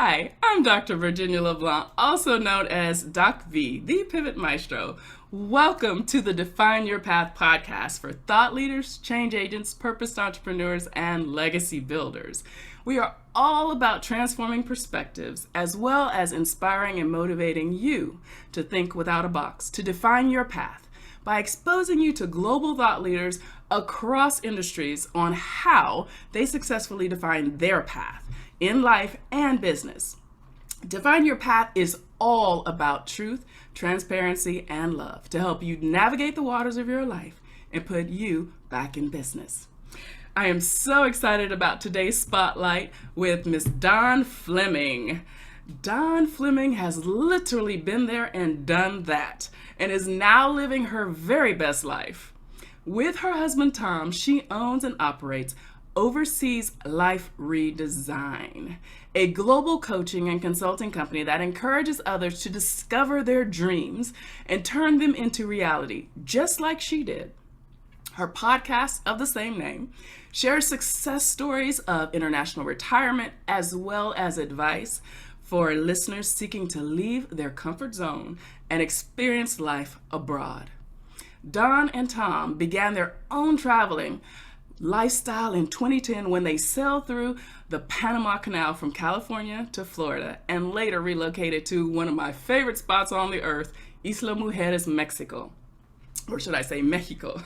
Hi, I'm Dr. Virginia LeBlanc, also known as Doc V, the Pivot Maestro. Welcome to the Define Your Path podcast for thought leaders, change agents, purposed entrepreneurs, and legacy builders. We are all about transforming perspectives as well as inspiring and motivating you to think without a box, to define your path by exposing you to global thought leaders across industries on how they successfully define their path in life and business. Define Your Path is all about truth, transparency, and love to help you navigate the waters of your life and put you back in business. I am so excited about today's spotlight with Miss Dawn Fleming. Dawn Fleming has literally been there and done that and is now living her very best life. With her husband Tom, she owns and operates Overseas Life Redesign, a global coaching and consulting company that encourages others to discover their dreams and turn them into reality, just like she did. Her podcast of the same name shares success stories of international retirement as well as advice for listeners seeking to leave their comfort zone and experience life abroad. Dawn and Tom began their own traveling lifestyle in 2010 when they sailed through the Panama Canal from California to Florida and later relocated to one of my favorite spots on the earth, Isla Mujeres, Mexico. Or should I say Mexico?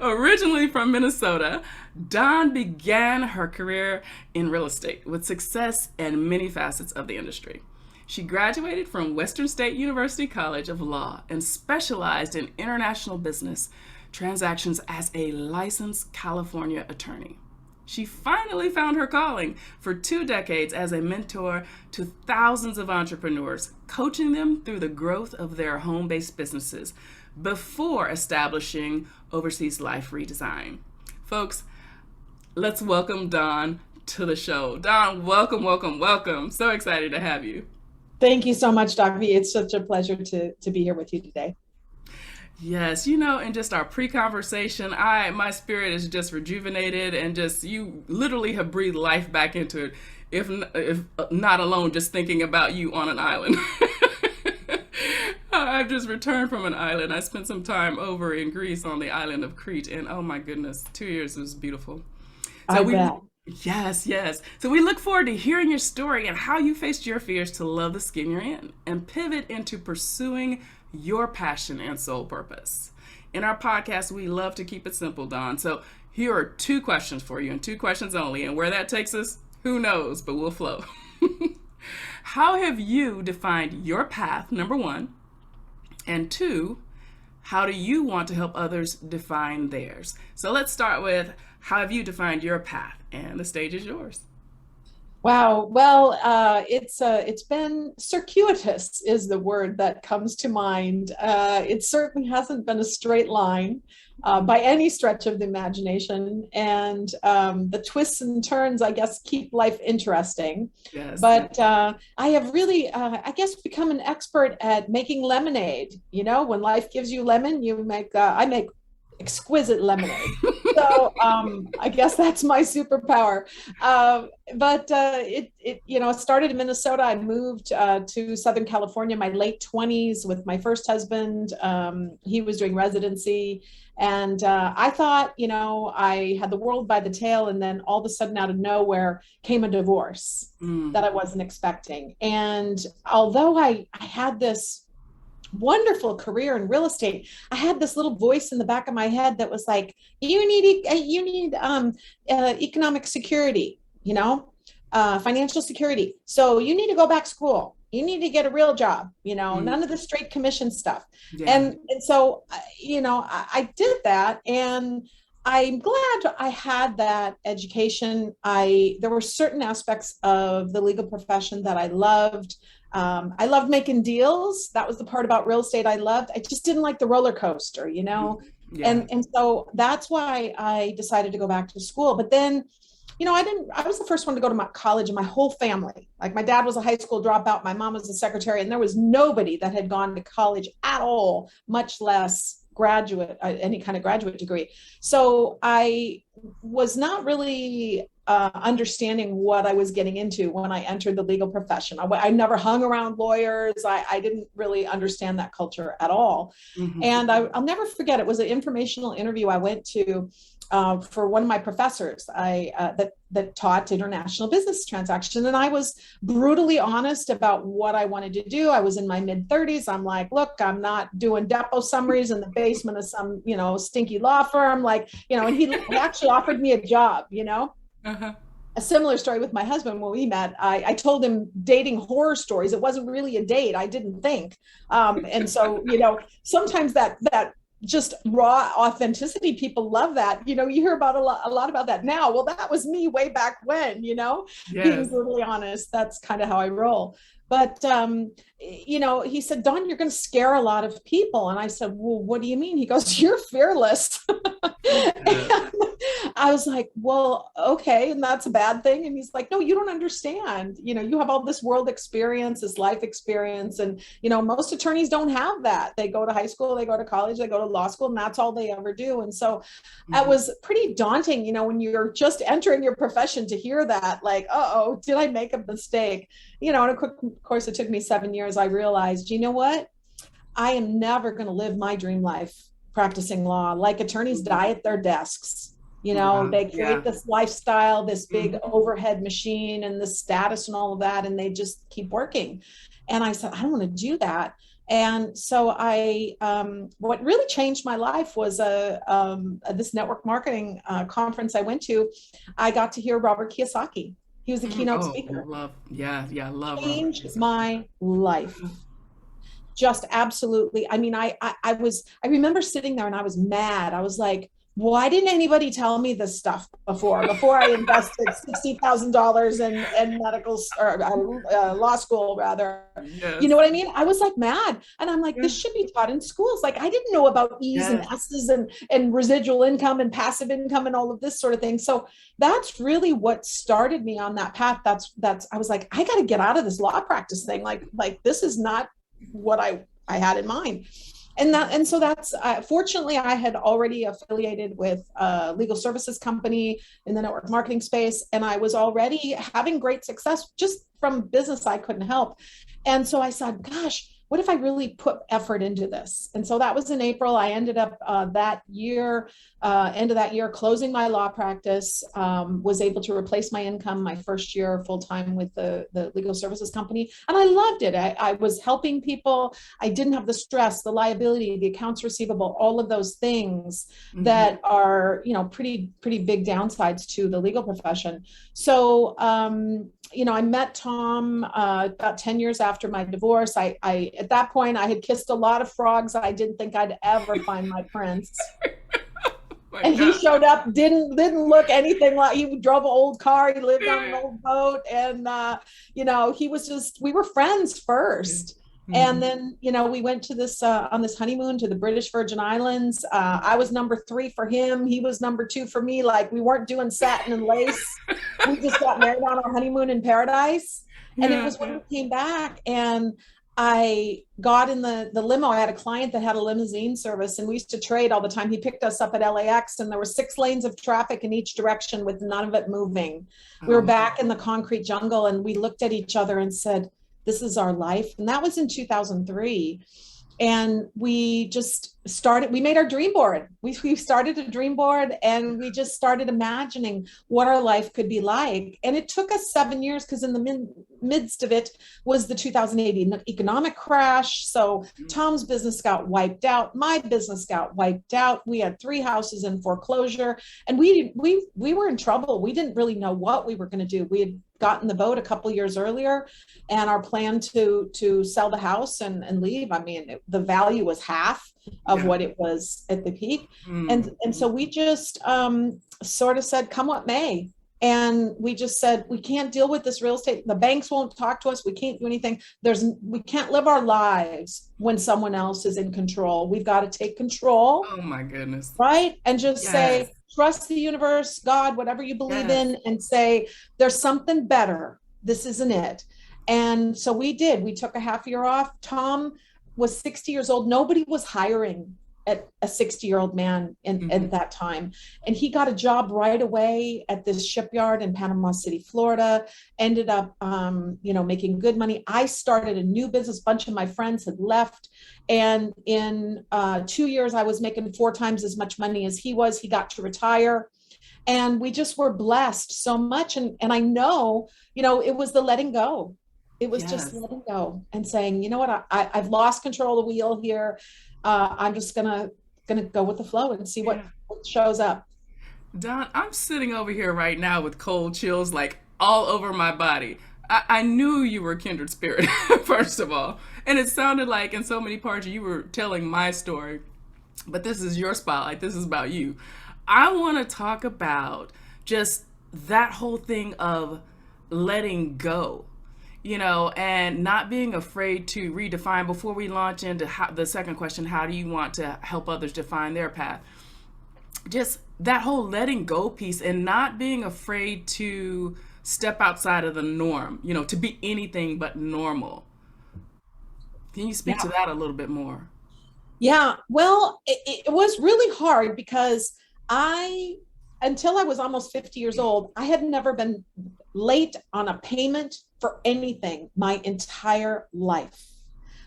Originally from Minnesota, Dawn began her career in real estate with success and many facets of the industry. She graduated from Western State University College of Law and specialized in international business transactions as a licensed California attorney. She finally found her calling for 2 decades as a mentor to thousands of entrepreneurs, coaching them through the growth of their home-based businesses before establishing Overseas Life Redesign. Folks, let's welcome Dawn to the show. Dawn, welcome, welcome, welcome. So excited to have you. Thank you so much, Dr. V. It's such a pleasure to be here with you today. Yes, in just our pre-conversation, my spirit is just rejuvenated and just you literally have breathed life back into it. If not alone, just thinking about you on an island. I've just returned from an island. I spent some time over in Greece on the island of Crete, and oh my goodness, 2 years was beautiful. I bet. Yes, yes. So we look forward to hearing your story and how you faced your fears to love the skin you're in and pivot into pursuing your passion and soul purpose. In our podcast, we love to keep it simple, Dawn. So here are 2 questions for you and 2 questions only. And where that takes us, who knows, but we'll flow. How have you defined your path, number 1? And 2, how do you want to help others define theirs? So let's start with how have you defined your path? And the stage is yours. Wow. Well, it's been circuitous is the word that comes to mind. It certainly hasn't been a straight line by any stretch of the imagination. And the twists and turns, I guess, keep life interesting. Yes. But I have really, I guess, become an expert at making lemonade. When life gives you lemon, I make exquisite lemonade. So I guess that's my superpower. But it started in Minnesota. I moved to Southern California in my late 20s with my first husband. He was doing residency. And I thought, I had the world by the tail. And then all of a sudden, out of nowhere, came a divorce that I wasn't expecting. And although I had this wonderful career in real estate, I had this little voice in the back of my head that was like, you need economic security, financial security. So you need to go back to school. You need to get a real job, none of the straight commission stuff. Yeah. And so, I did that, and I'm glad I had that education. There were certain aspects of the legal profession that I loved. I loved making deals. That was the part about real estate I loved. I just didn't like the roller coaster, Yeah. And so that's why I decided to go back to school. But then, I was the first one to go to my college in my whole family. Like, my dad was a high school dropout. My mom was a secretary, and there was nobody that had gone to college at all, much less any kind of graduate degree. So I was not really understanding what I was getting into when I entered the legal profession. I never hung around lawyers. I didn't really understand that culture at all. Mm-hmm. And I'll never forget, it was an informational interview I went to for one of my professors that taught international business transaction. And I was brutally honest about what I wanted to do. I was in my mid-30s. I'm like, look, I'm not doing depot summaries in the basement of some, stinky law firm. Like, and he actually offered me a job, Uh-huh. A similar story with my husband when we met. I told him dating horror stories. It wasn't really a date. I didn't think. And so, sometimes that just raw authenticity, people love that. You hear about a lot about that now. Well, that was me way back when, being Yes. brutally honest. That's kind of how I roll. But, he said, Dawn, you're going to scare a lot of people. And I said, well, what do you mean? He goes, you're fearless. Yeah. I was like, well, okay. And that's a bad thing. And he's like, no, you don't understand. You have all this world experience, this life experience. And, most attorneys don't have that. They go to high school, they go to college, they go to law school, and that's all they ever do. And so it was pretty daunting, when you're just entering your profession to hear that, like, uh-oh, did I make a mistake? And of course, it took me 7 years. I realized, you know what? I am never going to live my dream life practicing law. Like attorneys die at their desks. They create this lifestyle, this big overhead machine and the status and all of that, and they just keep working. And I said, I don't want to do that. And so what really changed my life was this network marketing conference I went to. I got to hear Robert Kiyosaki. He was the keynote speaker. Love Changed my life. Just absolutely. I mean, I remember sitting there and I was mad. I was like, why didn't anybody tell me this stuff before I invested $60,000 in medical or law school rather? Yes. You know what I mean? I was like mad. And I'm like, this should be taught in schools. Like I didn't know about E's and S's and residual income and passive income and all of this sort of thing. So that's really what started me on that path. I was like, I got to get out of this law practice thing. Like this is not what I had in mind. And so that's fortunately I had already affiliated with a legal services company in the network marketing space, and I was already having great success just from business I couldn't help. And so I said, gosh, what if I really put effort into this? And so that was in April. I ended up end of that year, closing my law practice, was able to replace my income my first year full-time with the legal services company. And I loved it. I was helping people. I didn't have the stress, the liability, the accounts receivable, all of those things that are, pretty big downsides to the legal profession. So, I met Tom about 10 years after my divorce. I at that point, I had kissed a lot of frogs. I didn't think I'd ever find my prince. And he showed up, didn't look anything like, he drove an old car, he lived on an old boat. And, we were friends first. And then, we went to this, on this honeymoon to the British Virgin Islands. I was number 3 for him. He was number 2 for me. Like we weren't doing satin and lace. We just got married on our honeymoon in paradise. And it was when we came back and I got in the limo. I had a client that had a limousine service and we used to trade all the time. He picked us up at LAX and there were 6 lanes of traffic in each direction with none of it moving. We were back in the concrete jungle and we looked at each other and said, this is our life. And that was in 2003. And we just we made our dream board. We started a dream board and we just started imagining what our life could be like. And it took us 7 years because in the midst of it was the 2008 economic crash. So Tom's business got wiped out. My business got wiped out. We had 3 houses in foreclosure and we were in trouble. We didn't really know what we were going to do. We had gotten the boat a couple of years earlier and our plan to sell the house and leave. I mean, the value was half of what it was at the peak. And so we just sort of said, come what may. And we just said, we can't deal with this real estate. The banks won't talk to us. We can't do anything. We can't live our lives when someone else is in control. We've got to take control. Oh my goodness. Right. And just say, trust the universe, God, whatever you believe in, and say, there's something better. This isn't it. And so we did. We took a half year off. Tom was 60 years old. Nobody was hiring. at a 60-year-old man Mm-hmm. at that time. And he got a job right away at this shipyard in Panama City, Florida, ended up, making good money. I started a new business. A bunch of my friends had left. And in 2 years, I was making 4 times as much money as he was. He got to retire. And we just were blessed so much. And I know, it was the letting go. It was just Yes. letting go and saying, you know what, I've lost control of the wheel here. I'm just gonna go with the flow and see Yeah. what shows up. Don, I'm sitting over here right now with cold chills like all over my body. I knew you were a kindred spirit, first of all. And it sounded like in so many parts you were telling my story. But this is your spotlight. This is about you. I want to talk about just that whole thing of letting go, and not being afraid to redefine before we launch into the second question, how do you want to help others define their path? Just that whole letting go piece and not being afraid to step outside of the norm, to be anything but normal. Can you speak to Yeah. that a little bit more? Yeah. Well, it was really hard because I, until I was almost 50 years old, I had never been late on a payment for anything my entire life.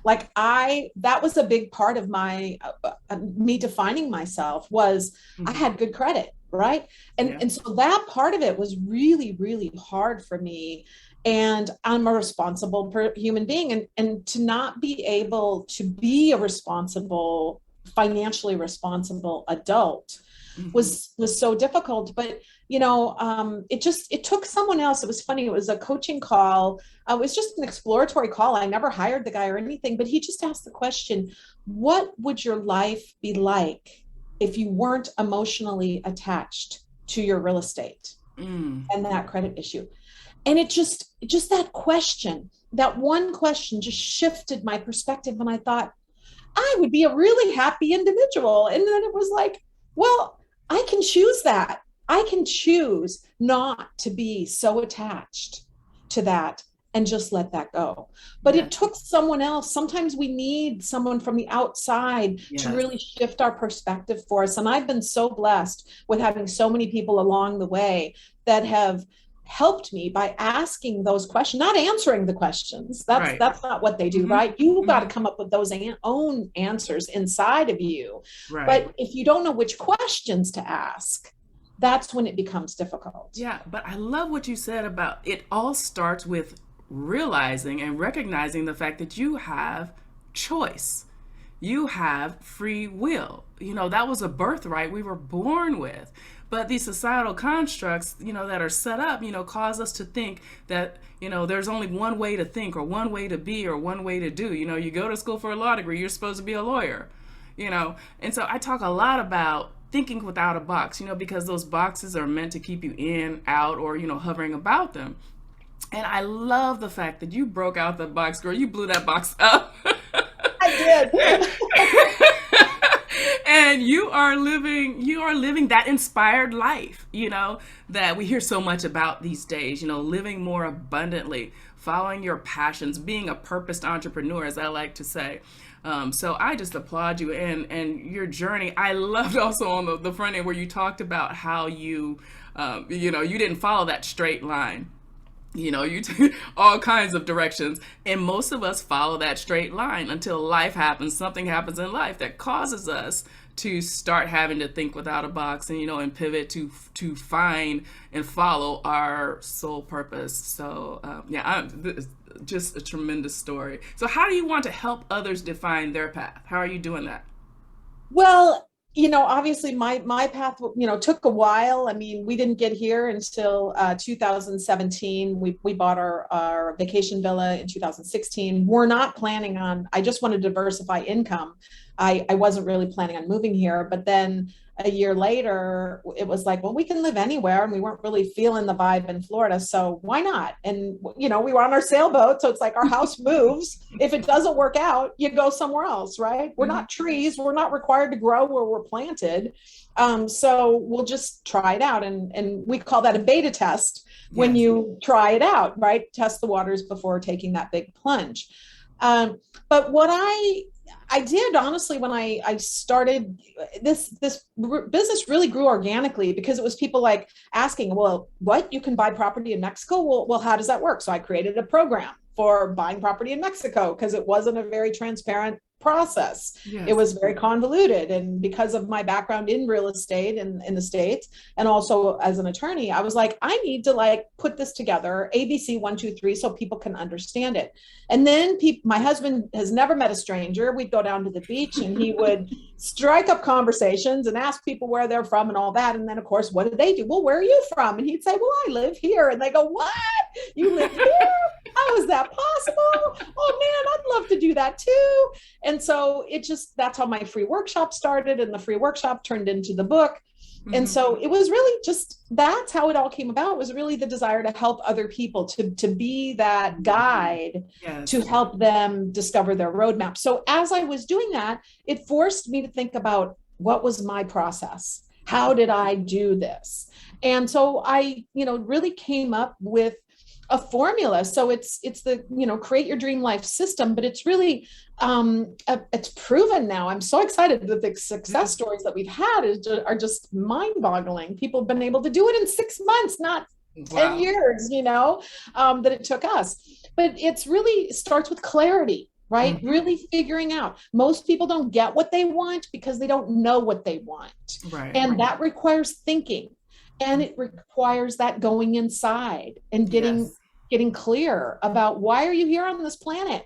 Like that was a big part of me defining myself was I Mm-hmm. had good credit, right? Yeah. And so that part of it was really, really hard for me. And I'm a responsible human being, and to not be able to be a responsible, financially responsible adult Mm-hmm. was so difficult. But it took someone else. It was funny. It was a coaching call. It was just an exploratory call. I never hired the guy or anything, but he just asked the question, what would your life be like if you weren't emotionally attached to your real estate Mm. and that credit issue? And it just that question, that one question just shifted my perspective. And I thought, I would be a really happy individual. And then it was like, well, I can choose that. I can choose not to be so attached to that and just let that go. But Yeah. it took someone else. Sometimes we need someone from the outside to Yes. really shift our perspective for us. And I've been so blessed with having so many people along the way that have helped me by asking those questions, not answering the questions. That's Right. that's not what they do, Mm-hmm. right? You've got Mm-hmm. to come up with those own answers inside of you. Right. But if you don't know which questions to ask, that's when it becomes difficult. Yeah, but I love what you said about it all starts with realizing and recognizing the fact that you have choice. You have free will. That was a birthright we were born with. But these societal constructs, that are set up, cause us to think that, there's only one way to think or one way to be or one way to do. You go to school for a law degree, you're supposed to be a lawyer, And so I talk a lot about thinking without a box, because those boxes are meant to keep you in, out, or, hovering about them. And I love the fact that you broke out the box, girl. You blew that box up. I did. And you are living that inspired life, that we hear so much about these days, living more abundantly, following your passions, being a purposed entrepreneur, as I like to say. So I just applaud you and your journey. I loved also on the front end where you talked about how you didn't follow that straight line. You take all kinds of directions, and most of us follow that straight line until life happens. Something happens in life that causes us to start having to think without a box, and pivot to find and follow our soul purpose. So just a tremendous story. So how do you want to help others define their path? How are you doing that? Well, obviously my path, took a while. I mean, we didn't get here until 2017. We bought our vacation villa in 2016. We're not planning on, I just want to diversify income. I wasn't really planning on moving here, but then a year later, it was like, well, we can live anywhere. And we weren't really feeling the vibe in Florida. So why not? And, we were on our sailboat. So it's like our house moves. If it doesn't work out, you go somewhere else, right? We're Mm-hmm. not trees. We're not required to grow where we're planted. So we'll just try it out. And we call that a beta test when Yes. you try it out, right? Test the waters before taking that big plunge. But what I did honestly when I started this business really grew organically because it was people like asking, well, what, you can buy property in Mexico? Well, how does that work? So I created a program for buying property in Mexico because it wasn't a very transparent process. It Yes. was very convoluted. And because of my background in real estate in the States and also as an attorney, I was like, I need to like put this together, ABC 1, 2, 3, so people can understand it. And then my husband has never met a stranger. We'd go down to the beach and he would strike up conversations and ask people where they're from and all that. And then of course, what do they do? Well, where are you from? And he'd say, well, I live here. And they go, what? You live here? How is that possible? Oh man, I'd love to do that too. And so that's how my free workshop started, and the free workshop turned into the book. And so it was really just, that's how it all came about. It was really the desire to help other people, to be that guide, Yes. to help them discover their roadmap. So as I was doing that, it forced me to think about what was my process? How did I do this? And so I, really came up with a formula. So it's the, create your dream life system, but it's really, it's proven now. I'm so excited that the success stories that we've had are just mind boggling. People have been able to do it in 6 months, not 10 years, that it took us. But it's really starts with clarity, right? Really figuring out. Most people don't get what they want because they don't know what they want. Right. And that requires thinking. And it requires that going inside and getting clear about, why are you here on this planet?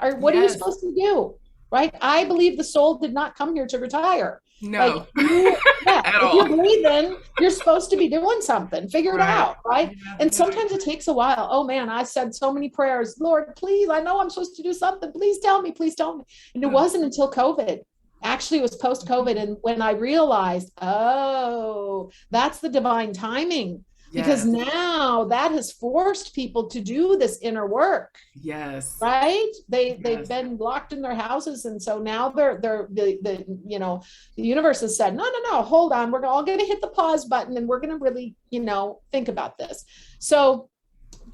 Or what are you supposed to do? Right? I believe the soul did not come here to retire. No. If you're breathing, you're supposed to be doing something. Figure it out, right? And sometimes it takes a while. Oh man, I said so many prayers. Lord, please, I know I'm supposed to do something. Please tell me, please tell me. And it wasn't until COVID. Actually, it was post-COVID. And when I realized, oh, that's the divine timing. Because now that has forced people to do this inner work. Yes. Right? They've been locked in their houses. And so now the universe has said, no, hold on. We're all going to hit the pause button and we're going to really, think about this. So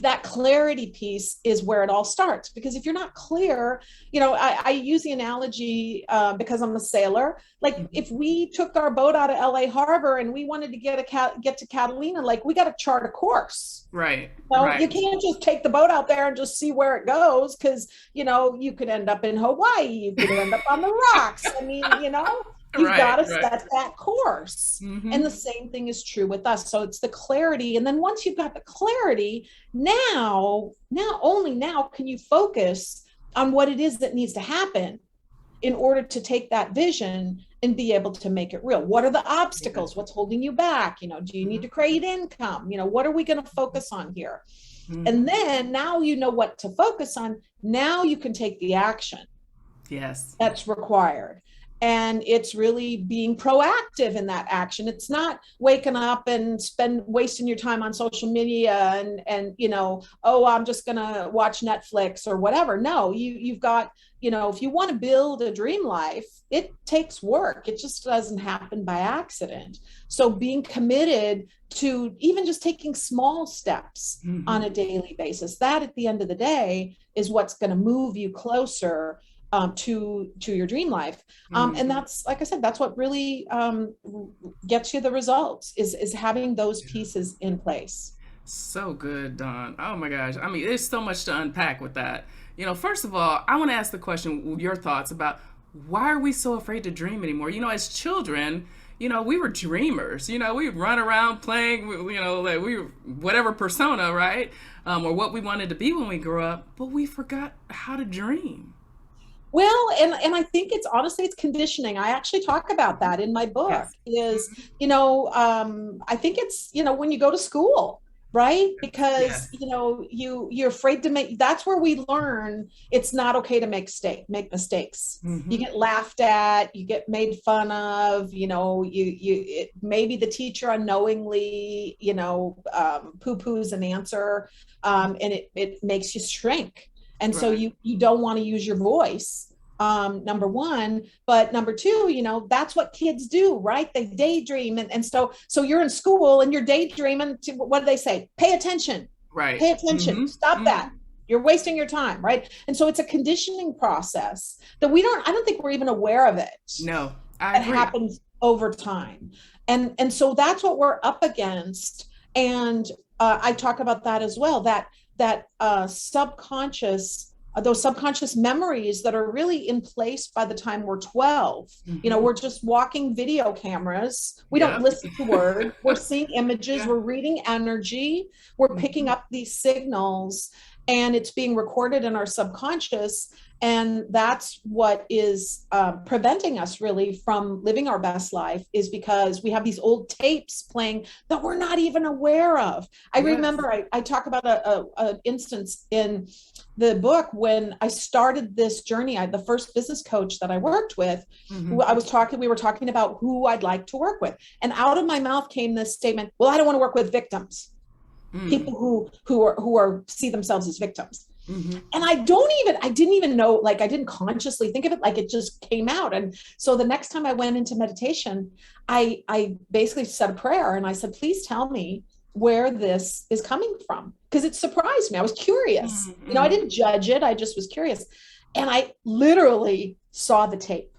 that clarity piece is where it all starts, because if you're not clear, I use the analogy because I'm a sailor. Like if we took our boat out of LA Harbor and we wanted to get to Catalina, like we got to chart a course. Right. You can't just take the boat out there and just see where it goes, because you could end up in Hawaii, you could end up on the rocks. I mean, you've got to set that course. And the same thing is true with us. So it's the clarity. And then once you've got the clarity, only now can you focus on what it is that needs to happen in order to take that vision and be able to make it real. What are the obstacles? What's holding you back? Do you need to create income? What are we going to focus on here? And then now you know what to focus on. Now you can take the action. Yes. That's required. And it's really being proactive in that action. It's not waking up and wasting your time on social media and I'm just going to watch Netflix or whatever. No, you've got, if you want to build a dream life, it takes work. It just doesn't happen by accident. So being committed to even just taking small steps on a daily basis, that at the end of the day is what's going to move you closer to your dream life. And that's, like I said, that's what really gets you the results is having those pieces in place. So good, Dawn. Oh my gosh. I mean, there's so much to unpack with that. First of all, I want to ask the question, your thoughts about why are we so afraid to dream anymore? As children, we were dreamers. We would run around playing, like we were whatever persona, right? Or what we wanted to be when we grew up, but we forgot how to dream. Well, and I think it's conditioning. I actually talk about that in my book. I think it's, when you go to school, right? Because, you're afraid to that's where we learn it's not okay to make mistakes. You get laughed at, you get made fun of, maybe the teacher unknowingly, poo-poos an answer, and it makes you shrink. And so you don't want to use your voice, number one, but number two, that's what kids do, right? They daydream. And so you're in school and you're daydreaming. What do they say? Pay attention. Right. Pay attention. Stop that. You're wasting your time, right? And so it's a conditioning process that I don't think we're even aware of it. No, I That agree. happens over time. And so that's what we're up against. And I talk about that as well, that subconscious, those subconscious memories that are really in place by the time we're 12. Hmm. We're just walking video cameras. We don't Yep. listen to words. We're seeing images. Yeah. We're reading energy. We're picking Hmm. up these signals, and it's being recorded in our subconscious. And that's what is preventing us really from living our best life, is because we have these old tapes playing that we're not even aware of. I Yes. remember I talk about an instance in the book when I started this journey. The first business coach that I worked with, Hmm. who we were talking about who I'd like to work with. And out of my mouth came this statement, well, I don't want to work with victims, Mm. people who see themselves as victims. Hmm. And I didn't even know, like, I didn't consciously think of it, like it just came out. And so the next time I went into meditation, I basically said a prayer and I said, please tell me where this is coming from, because it surprised me. I was curious. I Hmm. didn't judge it, I just was curious. And I literally saw the tape,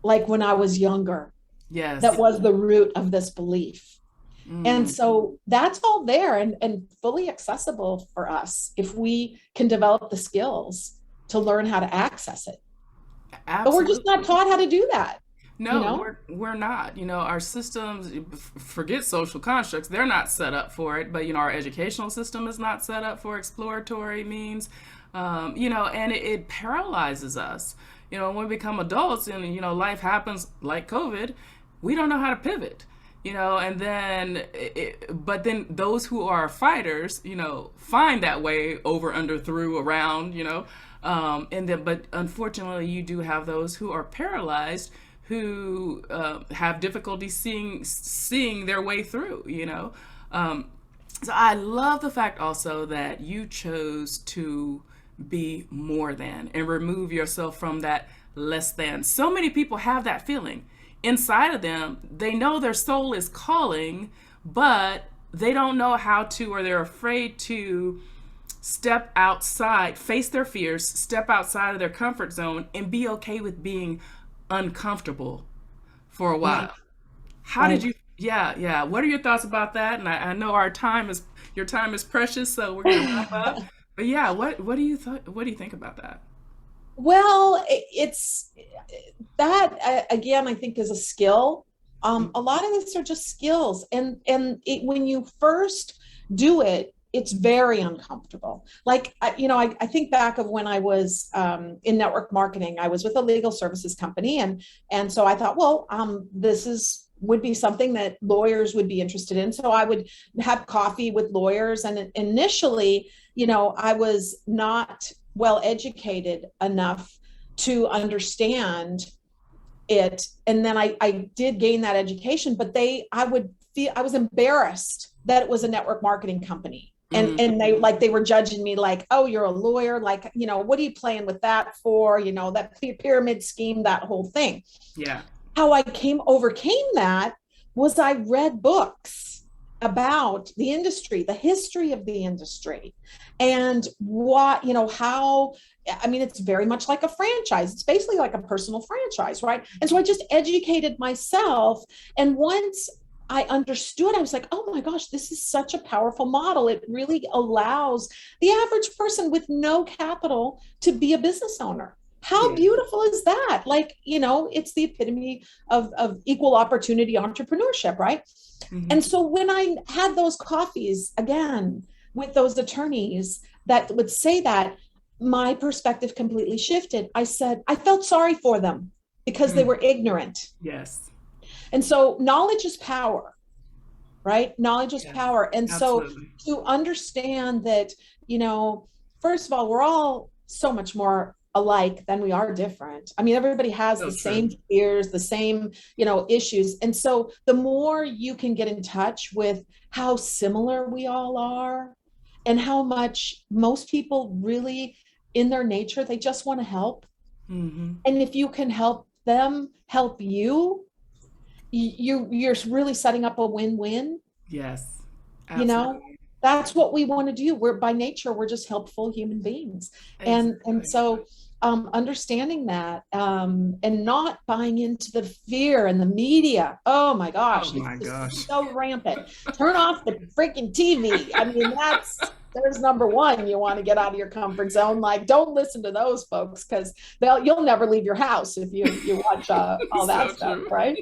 like when I was younger, that Yes. was the root of this belief. And Mm. so that's all there, and fully accessible for us if we can develop the skills to learn how to access it. But we're just not Absolutely. taught how to do that, you No, know? we're not. Our systems, forget social constructs, they're not set up for it. But our educational system is not set up for exploratory means. And it paralyzes us. When we become adults and life happens like COVID, we don't know how to pivot. And then, but then those who are fighters, find that way over, under, through, around, and then, but unfortunately, you do have those who are paralyzed, who have difficulty seeing their way through. So I love the fact also that you chose to be more than and remove yourself from that less than. So many people have that feeling inside of them. They know their soul is calling, but they don't know how to, or they're afraid to step outside, face their fears, step outside of their comfort zone, and be okay with being uncomfortable for a Right, while. How did right. you? Yeah, yeah. What are your thoughts about that? And I know your time is precious, so we're gonna wrap up. But yeah, what do you what do you think about that? Well, it's that, again, I think is a skill. A lot of this are just skills, and when you first do it, it's very uncomfortable. Like, I think back of when I was in network marketing. I was with a legal services company, and so I thought, well, this is would be something that lawyers would be interested in. So I would have coffee with lawyers, and initially, I was not well educated enough to understand it. And then I did gain that education, but I would feel, I was embarrassed that it was a network marketing company. And they were judging me like, oh, you're a lawyer, like, what are you playing with that for? That pyramid scheme, that whole thing. Yeah. How I overcame that was I read books about the industry, the history of the industry, and what, how, I mean, it's very much like a franchise. It's basically like a personal franchise, right? And so I just educated myself. And once I understood, I was like, oh my gosh, this is such a powerful model. It really allows the average person with no capital to be a business owner. How Yeah. beautiful is that? Like, it's the epitome of equal opportunity entrepreneurship, right? Hmm. And so when I had those coffees again with those attorneys that would say that, my perspective completely shifted. I said, I felt sorry for them because they Mm. were ignorant. Yes. And so knowledge is power, right? Knowledge is Yes. power. And so Absolutely. to understand that, you know, first of all, we're all so much more alike than we are different. I mean, everybody has So the true. same fears, the same, issues. And so the more you can get in touch with how similar we all are, and how much most people really, in their nature, they just want to help. Hmm. And if you can help them help you, you're really setting up a win-win, Yes. you know? Absolutely. that's what we want to do. We're by nature, we're just helpful human beings. And Exactly. so understanding that and not buying into the fear and the media. Oh my Oh gosh, it's my just gosh. so rampant. Turn off the freaking TV. I mean, there's number one. You want to get out of your comfort zone. Like, don't listen to those folks because you'll never leave your house if you watch all that So stuff, true. right?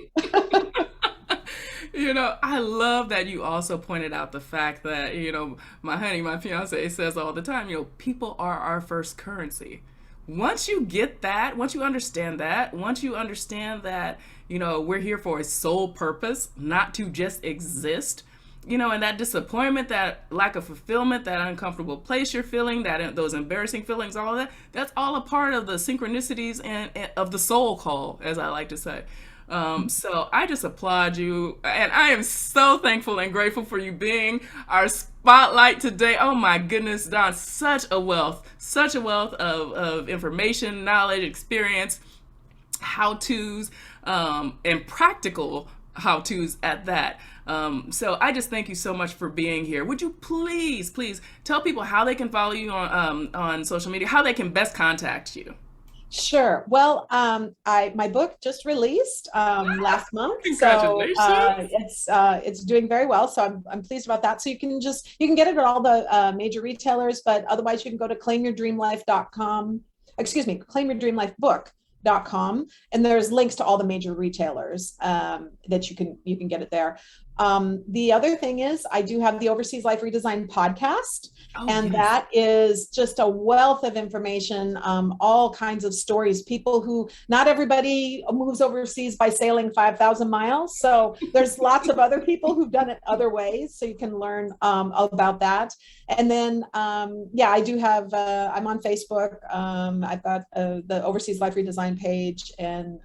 I love that you also pointed out the fact that, my honey, my fiance says all the time, people are our first currency. Once you get that, once you understand that, we're here for a sole purpose, not to just exist, and that disappointment, that lack of fulfillment, that uncomfortable place you're feeling, that those embarrassing feelings, all of that, that's all a part of the synchronicities and of the soul call, as I like to say. So I just applaud you, and I am so thankful and grateful for you being our spotlight today. Oh my goodness, Don, such a wealth of information, knowledge, experience, how-tos, and practical how-tos at that. So I just thank you so much for being here. Would you please tell people how they can follow you on social media, how they can best contact you? Sure. Well, my book just released last month, so Congratulations. it's doing very well. So I'm pleased about that. So you can get it at all the major retailers, but otherwise you can go to claimyourdreamlife.com. Excuse me, claimyourdreamlifebook.com, and there's links to all the major retailers that you can get it there. The other thing is I do have the Overseas Life Redesign podcast, Oh and yes. that is just a wealth of information, all kinds of stories. People who, not everybody moves overseas by sailing 5,000 miles. So there's lots of other people who've done it other ways. So you can learn about that. And then, I do have, I'm on Facebook. I've got the Overseas Life Redesign page and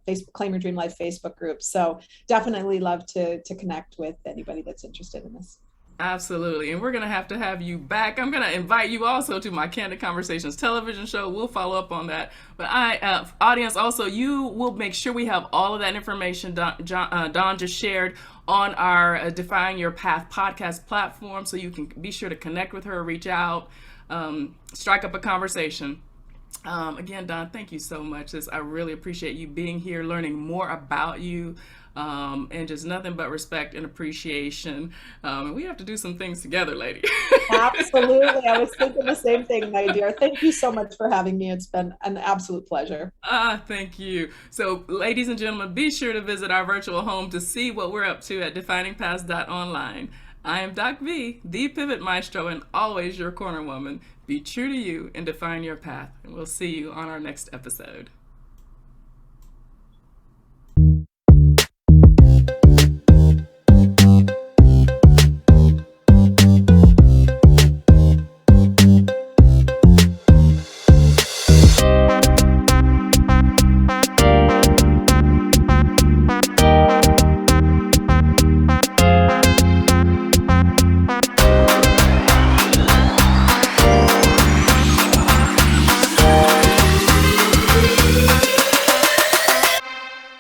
Facebook, Claim Your Dream Life Facebook group. So definitely love to connect with anybody that's interested in this. Absolutely. And we're going to have you back. I'm going to invite you also to my Candid Conversations television show. We'll follow up on that. But audience, also, you will make sure we have all of that information Dawn just shared on our Defying Your Path podcast platform. So you can be sure to connect with her, reach out, strike up a conversation. Again, Dawn, thank you so much. I really appreciate you being here, learning more about you, and just nothing but respect and appreciation. And we have to do some things together, lady. Absolutely. I was thinking the same thing, my dear. Thank you so much for having me. It's been an absolute pleasure. Thank you. So, ladies and gentlemen, be sure to visit our virtual home to see what we're up to at definingpaths.online. I am Doc V, the Pivot Maestro, and always your corner woman. Be true to you and define your path. And we'll see you on our next episode.